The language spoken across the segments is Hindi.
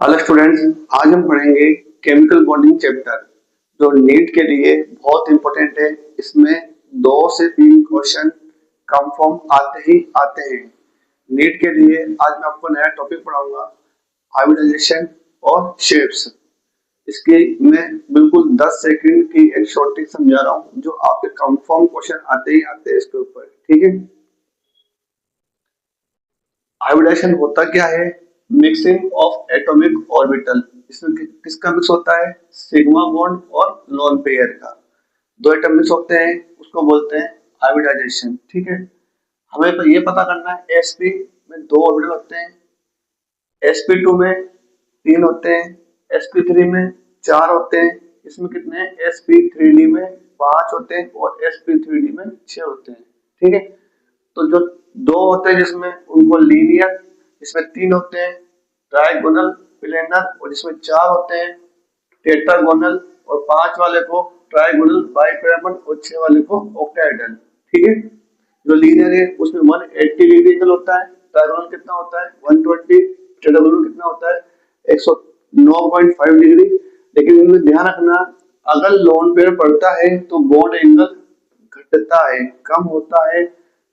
हेलो स्टूडेंट्स, आज हम पढ़ेंगे केमिकल बॉन्डिंग चैप्टर जो नीट के लिए बहुत इंपॉर्टेंट है। इसमें 2 से 3 क्वेश्चन कंफर्म आते ही आते हैं। नीट के लिए आज मैं आपको नया टॉपिक पढ़ाऊंगा, हाइब्रिडाइजेशन और शेप्स। इसकी मैं बिल्कुल 10 सेकंड की एक शॉर्ट ट्रिक समझा रहा हूँ जो आपके कंफर्म क्वेश्चन आते ही आते हैं इसके ऊपर। ठीक है, हाइब्रिडाइजेशन होता क्या है? Mixing of atomic orbital. इसमें किसका मिक्स होता है? सिग्मा बॉन्ड और लोन पेयर का। 2 एटम मिक्स होते हैं, उसको बोलते हैं हाइब्रिडाइजेशन। ठीक है, हमें तो ये पता करना है sp में 2 ऑर्बिटल होते हैं, sp2 में 3 होते हैं, sp3 में 4 होते हैं। इसमें कितने हैं? sp3d में 5 होते हैं और sp3d में 6 होते हैं। ठीक है, तो जो 2 होते हैं जिसमें उनको लीनियर, इसमें 3 होते हैं ट्राइगोनल प्लेनर, और जिसमें 4 होते हैं टेट्रागोनल, और 5 वाले को ट्राइगोनल बाइपिरामिड, और 6 वाले को ऑक्टाहेड्रल। ठीक है, जो लीनियर है उसमें 180 डिग्री एंगल होता है, ट्राइगोनल कितना होता है 120, टेट्रागोनल कितना होता है 109.5 डिग्री। लेकिन इनमें ध्यान रखना, अगर लोन पेयर पड़ता है तो बॉन्ड एंगल घटता है, कम होता है।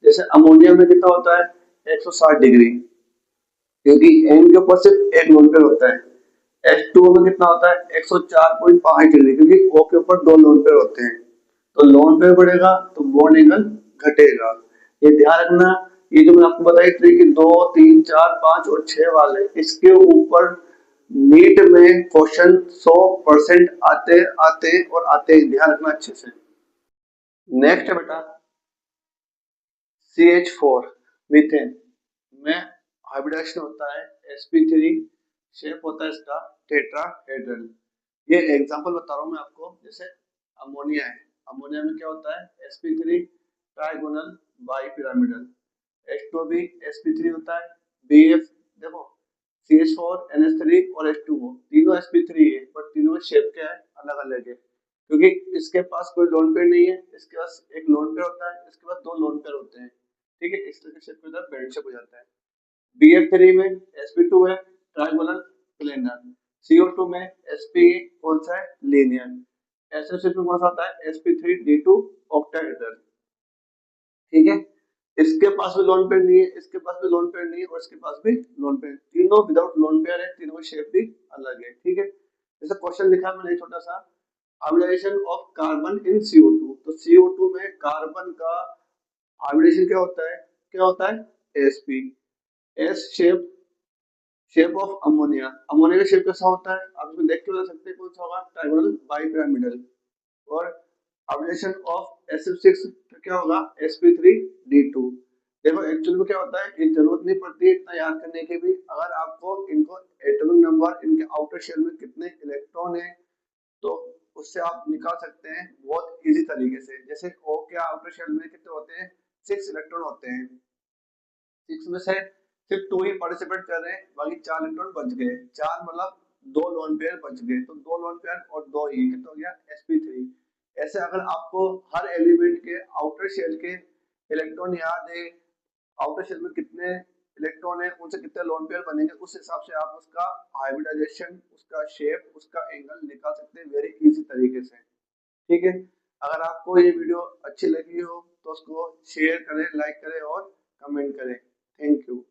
जैसे अमोनिया में कितना होता है 160 डिग्री, क्योंकि एन के ऊपर सिर्फ एक लोन पेयर होता है। H2O में कितना होता है 104.5 डिग्री, क्योंकि O के ऊपर 2 लोन पेयर होते हैं। तो लोन पेयर बढ़ेगा तो बॉन्ड एंगल घटेगा। ये ध्यान रखना। ये जो मैंने आपको बताई थी कि 2, 3, 4, 5 और 6 वाले, इसके ऊपर नीट में क्वेश्चन 100% आते आते और आते हैं। ध्यान रखना अच्छे से। नेक्स्ट है बेटा CH4 मीथेन में हाइब्रिडाइजेशन होता है sp3, शेप होता है इसका टेट्राहेड्रल। ये एग्जांपल बता रहा हूँ मैं आपको। जैसे अमोनिया है, अमोनिया में क्या होता है sp3 ट्राइगोनल बाइपिरामिडल, H2O भी sp3 होता है। BF देखो, CH4 NH3 और H2O तीनों sp3 है, पर तीनों का शेप क्या है? अलग अलग है, क्योंकि इसके पास कोई लोन पेयर नहीं है, इसके पास एक लोन पेयर होता है, इसके पास 2 लोन पेयर होते हैं। ठीक है, इस तरह के शेप में बेल्ट शेप हो जाता है। BF3 में sp2 है ट्राइगोनल प्लेनर, CO2 में sp कौन सा है? लीनियर। SO6 में कौन सा आता है sp3d2 ऑक्टाहेड्रल। ठीक है, इसके पास भी लोन पेयर नहीं है, इसके पास भी लोन पेयर नहीं है, और इसके पास भी लोन पेयर, तीनों विदाउट लोन पेयर है, तीनों का शेप भी अलग है। ठीक है, जैसे क्वेश्चन लिखा मैंने छोटा सा, hybridisation of carbon in CO2। तो CO2 में कार्बन का हाइब्रिडेशन क्या होता है? क्या होता है sp। S shape, shape of ammonia, ammonia का शेप कैसा होता है? आप इसमें देख के बता सकते हैं कौन सा होगा? Trigonal bipyramidal. और हाइब्रिडेशन ऑफ SF6 तो क्या होगा sp3d2। देखो एक्चुअली में क्या होता है, ये जरूरत नहीं पड़ती है इतना याद करने की भी। अगर आपको इनको एटॉमिक नंबर, इनके आउटर शेल में कितने इलेक्ट्रॉन है, तो उससे आप निकाल सकते हैं बहुत इजी तरीके से। जैसे O के आउटर शेल में कितने होते हैं? 6 इलेक्ट्रॉन होते हैं, 6 में से सिर्फ 2 ही पार्टिसिपेट कर रहे हैं, बाकी 4 इलेक्ट्रॉन बच गए। 4 मतलब 2 लोन पेयर बच गए, तो 2 लोन पेयर और 2 ही कितना हो गया sp3। ऐसे अगर आपको हर एलिमेंट के आउटर शेल के इलेक्ट्रॉन याद है, आउटर शेल में कितने इलेक्ट्रॉन है, उनसे कितने लोन पेयर बनेंगे, उस हिसाब से आप उसका हाइब्रिडाइजेशन, उसका शेप, उसका एंगल निकाल सकते हैं वेरी इजी तरीके से। ठीक है, अगर आपको ये वीडियो अच्छी लगी हो तो उसको शेयर करें, लाइक करें और कमेंट करें। Thank you.